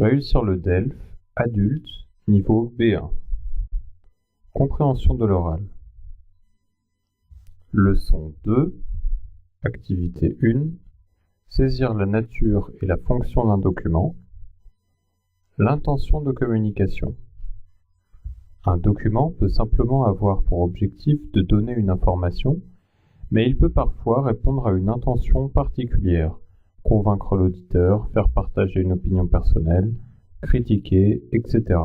Réussir le DELF, adulte, niveau B1. Compréhension de l'oral. Leçon 2, activité 1, saisir la nature et la fonction d'un document. L'intention de communication. Un document peut simplement avoir pour objectif de donner une information, mais il peut parfois répondre à une intention particulière, convaincre l'auditeur, faire partager une opinion personnelle, critiquer, etc.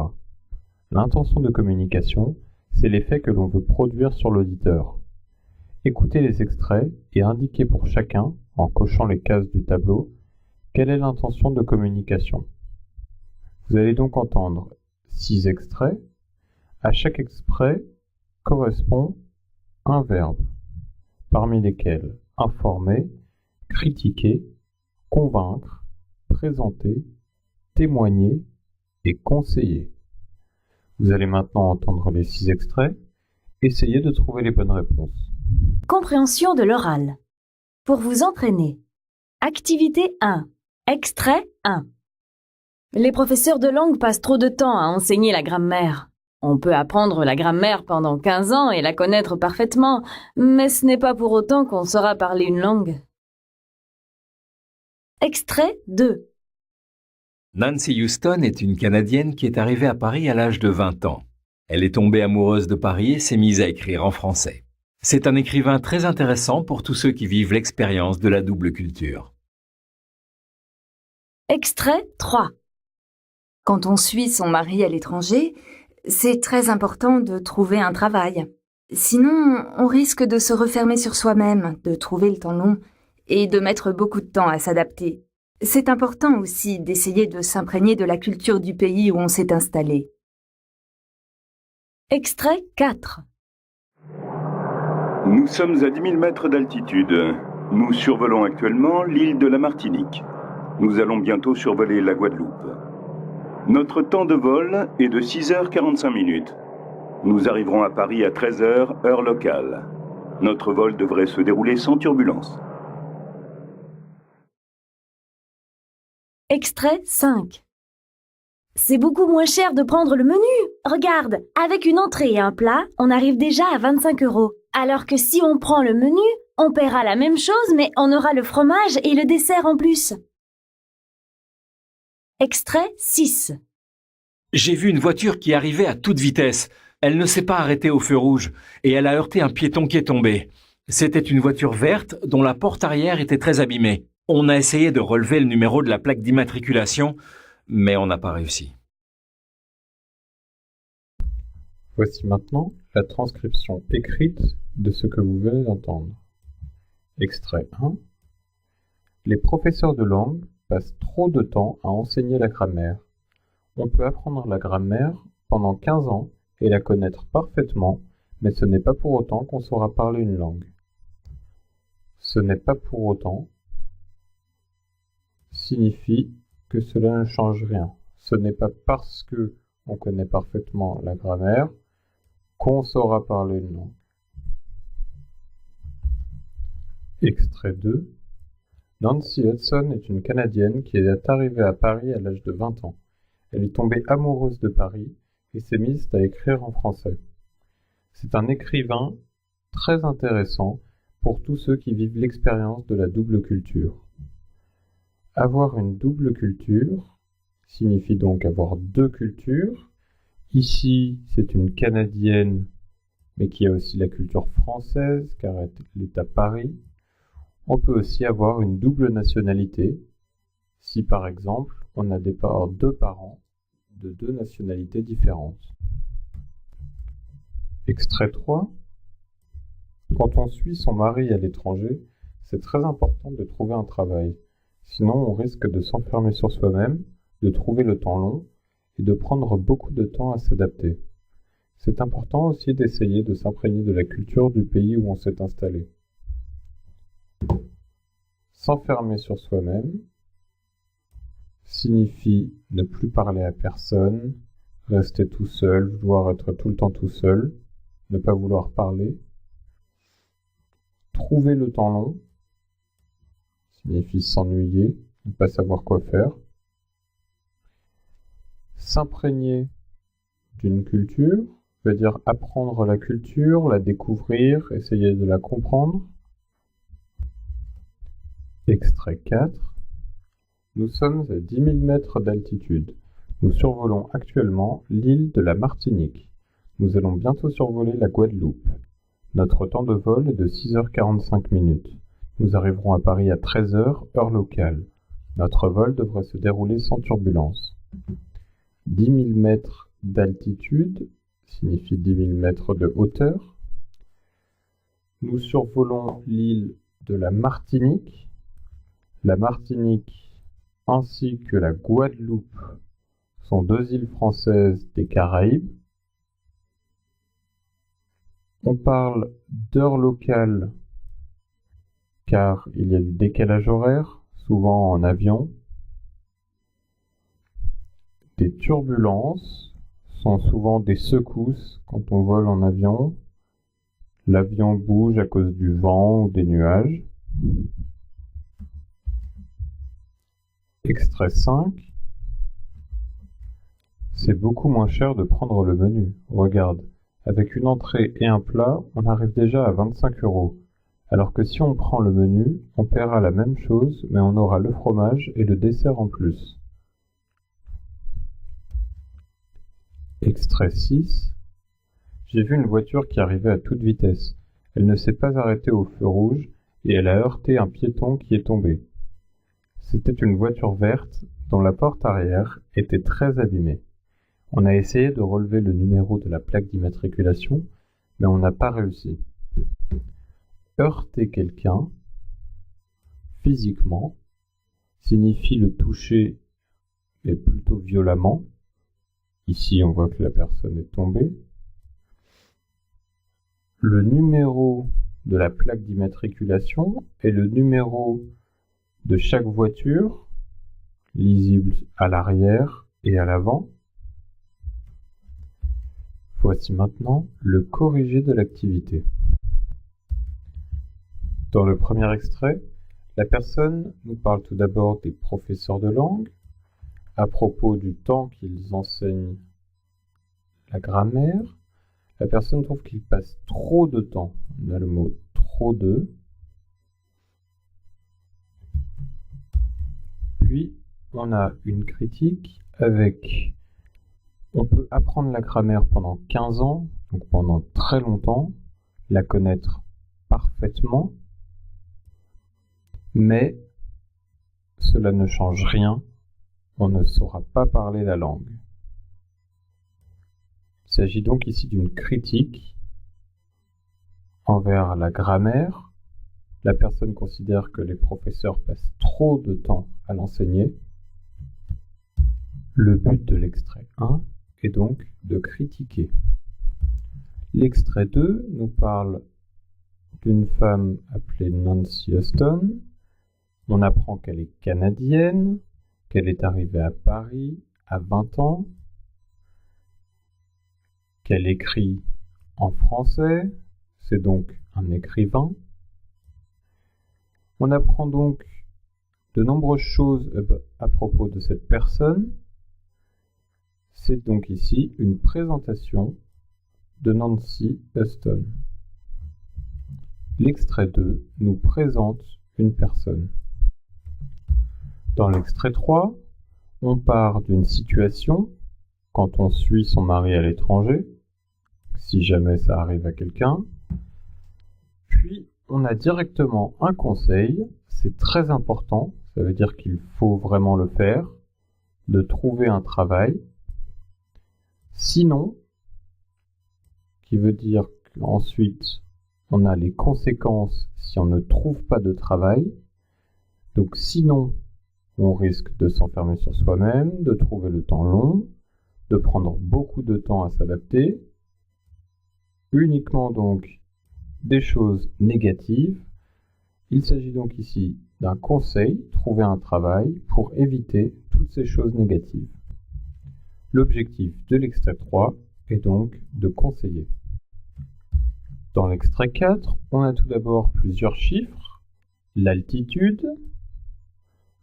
L'intention de communication, c'est l'effet que l'on veut produire sur l'auditeur. Écoutez les extraits et indiquez pour chacun, en cochant les cases du tableau, quelle est l'intention de communication. Vous allez donc entendre 6 extraits. À chaque extrait correspond un verbe, parmi lesquels informer, critiquer, convaincre, présenter, témoigner et conseiller. Vous allez maintenant entendre les 6 extraits. Essayez de trouver les bonnes réponses. Compréhension de l'oral. Pour vous entraîner. Activité 1. Extrait 1. Les professeurs de langue passent trop de temps à enseigner la grammaire. On peut apprendre la grammaire pendant 15 ans et la connaître parfaitement, mais ce n'est pas pour autant qu'on saura parler une langue. Extrait 2. Nancy Houston est une Canadienne qui est arrivée à Paris à l'âge de 20 ans. Elle est tombée amoureuse de Paris et s'est mise à écrire en français. C'est un écrivain très intéressant pour tous ceux qui vivent l'expérience de la double culture. Extrait 3. Quand on suit son mari à l'étranger, c'est très important de trouver un travail. Sinon, on risque de se refermer sur soi-même, de trouver le temps long et de mettre beaucoup de temps à s'adapter. C'est important aussi d'essayer de s'imprégner de la culture du pays où on s'est installé. Extrait 4. Nous sommes à 10 000 mètres d'altitude. Nous survolons actuellement l'île de la Martinique. Nous allons bientôt survoler la Guadeloupe. Notre temps de vol est de 6h45. Nous arriverons à Paris à 13h, heure locale. Notre vol devrait se dérouler sans turbulence. Extrait 5. C'est beaucoup moins cher de prendre le menu. Regarde, avec une entrée et un plat, on arrive déjà à 25 €. Alors que si on prend le menu, on paiera la même chose, mais on aura le fromage et le dessert en plus. Extrait 6. J'ai vu une voiture qui arrivait à toute vitesse. Elle ne s'est pas arrêtée au feu rouge et elle a heurté un piéton qui est tombé. C'était une voiture verte dont la porte arrière était très abîmée. On a essayé de relever le numéro de la plaque d'immatriculation, mais on n'a pas réussi. Voici maintenant la transcription écrite de ce que vous venez d'entendre. Extrait 1. Les professeurs de langue passent trop de temps à enseigner la grammaire. On peut apprendre la grammaire pendant 15 ans et la connaître parfaitement, mais ce n'est pas pour autant qu'on saura parler une langue. Ce n'est pas pour autant signifie que cela ne change rien. Ce n'est pas parce que on connaît parfaitement la grammaire qu'on saura parler une langue. Extrait 2. Nancy Hudson est une Canadienne qui est arrivée à Paris à l'âge de 20 ans. Elle est tombée amoureuse de Paris et s'est mise à écrire en français. C'est un écrivain très intéressant pour tous ceux qui vivent l'expérience de la double culture. Avoir une double culture signifie donc avoir deux cultures. Ici, c'est une Canadienne, mais qui a aussi la culture française, car elle est à Paris. On peut aussi avoir une double nationalité, si par exemple, on a deux parents de deux nationalités différentes. Extrait 3. Quand on suit son mari à l'étranger, c'est très important de trouver un travail. Sinon, on risque de s'enfermer sur soi-même, de trouver le temps long et de prendre beaucoup de temps à s'adapter. C'est important aussi d'essayer de s'imprégner de la culture du pays où on s'est installé. S'enfermer sur soi-même signifie ne plus parler à personne, rester tout seul, vouloir être tout le temps tout seul, ne pas vouloir parler. Trouver le temps long signifie s'ennuyer, ne pas savoir quoi faire. s'imprégner d'une culture, veut dire apprendre la culture, la découvrir, essayer de la comprendre. Extrait 4. Nous sommes à 10 000 mètres d'altitude. Nous survolons actuellement l'île de la Martinique. Nous allons bientôt survoler la Guadeloupe. Notre temps de vol est de 6h45 minutes. Nous arriverons à Paris à 13h, heure locale. Notre vol devrait se dérouler sans turbulence. 10 000 mètres d'altitude signifie 10 000 mètres de hauteur. Nous survolons l'île de la Martinique. La Martinique ainsi que la Guadeloupe sont deux îles françaises des Caraïbes. On parle d'heure locale car il y a du décalage horaire, souvent en avion. Des turbulences sont souvent des secousses quand on vole en avion. L'avion bouge à cause du vent ou des nuages. Extrait 5. C'est beaucoup moins cher de prendre le menu. Regarde, avec une entrée et un plat, on arrive déjà à 25 €. Alors que si on prend le menu, on paiera la même chose, mais on aura le fromage et le dessert en plus. Extrait 6. J'ai vu une voiture qui arrivait à toute vitesse. Elle ne s'est pas arrêtée au feu rouge et elle a heurté un piéton qui est tombé. C'était une voiture verte dont la porte arrière était très abîmée. On a essayé de relever le numéro de la plaque d'immatriculation, mais on n'a pas réussi. Heurter quelqu'un, physiquement, signifie le toucher, mais plutôt violemment. Ici, on voit que la personne est tombée. Le numéro de la plaque d'immatriculation est le numéro de chaque voiture, lisible à l'arrière et à l'avant. Voici maintenant le corrigé de l'activité. Dans le premier extrait, la personne nous parle tout d'abord des professeurs de langue, à propos du temps qu'ils enseignent la grammaire. La personne trouve qu'ils passent trop de temps. On a le mot trop de. Puis, on a une critique avec on peut apprendre la grammaire pendant 15 ans, donc pendant très longtemps, la connaître parfaitement, mais cela ne change rien, on ne saura pas parler la langue. Il s'agit donc ici d'une critique envers la grammaire. La personne considère que les professeurs passent trop de temps à l'enseigner. Le but de l'extrait 1 est donc de critiquer. L'extrait 2 nous parle d'une femme appelée Nancy Huston. On apprend qu'elle est canadienne, qu'elle est arrivée à Paris à 20 ans, qu'elle écrit en français, c'est donc un écrivain. On apprend donc de nombreuses choses à propos de cette personne. C'est donc ici une présentation de Nancy Huston. L'extrait 2 nous présente une personne. Dans l'extrait 3, on part d'une situation quand on suit son mari à l'étranger, si jamais ça arrive à quelqu'un. Puis, on a directement un conseil, c'est très important, ça veut dire qu'il faut vraiment le faire, de trouver un travail. Sinon, qui veut dire qu'ensuite, on a les conséquences si on ne trouve pas de travail. Donc sinon, on risque de s'enfermer sur soi-même, de trouver le temps long, de prendre beaucoup de temps à s'adapter. Uniquement donc des choses négatives. Il s'agit donc ici d'un conseil, trouver un travail pour éviter toutes ces choses négatives. L'objectif de l'extrait 3 est donc de conseiller. Dans l'extrait 4, on a tout d'abord plusieurs chiffres, l'altitude,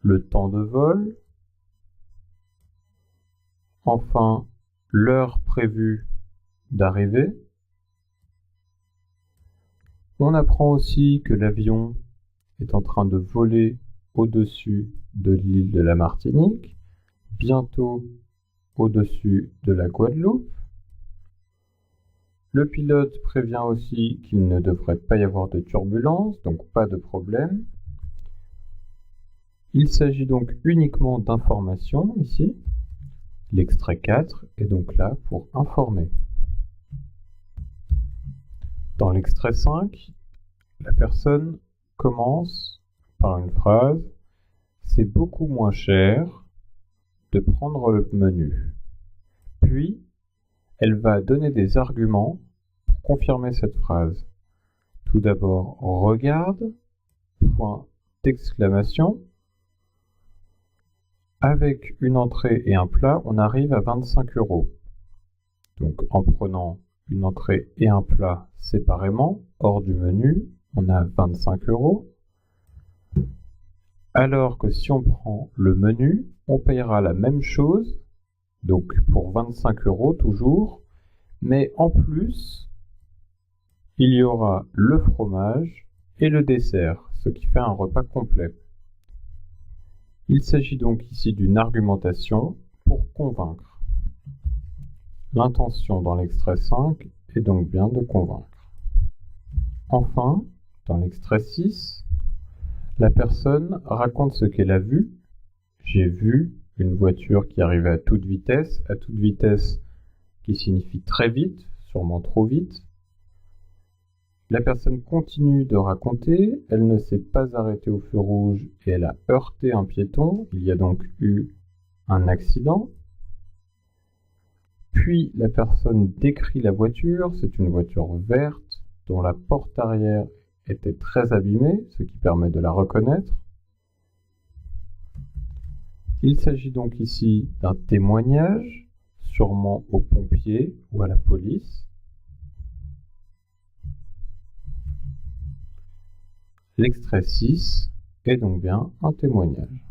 le temps de vol, Enfin, l'heure prévue d'arrivée. On apprend aussi que l'avion est en train de voler au-dessus de l'île de la Martinique, bientôt au-dessus de la Guadeloupe. Le pilote prévient aussi qu'il ne devrait pas y avoir de turbulence, donc pas de problème. Il s'agit donc uniquement d'informations ici. L'extrait 4 est donc là pour informer. Dans l'extrait 5, la personne commence par une phrase « C'est beaucoup moins cher de prendre le menu ». Puis, elle va donner des arguments pour confirmer cette phrase. Tout d'abord, regarde, point d'exclamation. Avec une entrée et un plat, on arrive à 25 €. Donc en prenant une entrée et un plat séparément, hors du menu, on a 25 €. Alors que si on prend le menu, on payera la même chose, donc pour 25 € toujours, mais en plus, il y aura le fromage et le dessert, ce qui fait un repas complet. Il s'agit donc ici d'une argumentation pour convaincre. L'intention dans l'extrait 5 est donc bien de convaincre. Enfin, dans l'extrait 6, la personne raconte ce qu'elle a vu. J'ai vu une voiture qui arrivait à toute vitesse qui signifie très vite, sûrement trop vite. La personne continue de raconter, elle ne s'est pas arrêtée au feu rouge et elle a heurté un piéton, il y a donc eu un accident. Puis la personne décrit la voiture, c'est une voiture verte dont la porte arrière était très abîmée, ce qui permet de la reconnaître. Il s'agit donc ici d'un témoignage, sûrement aux pompiers ou à la police. L'extrait 6 est donc bien un témoignage.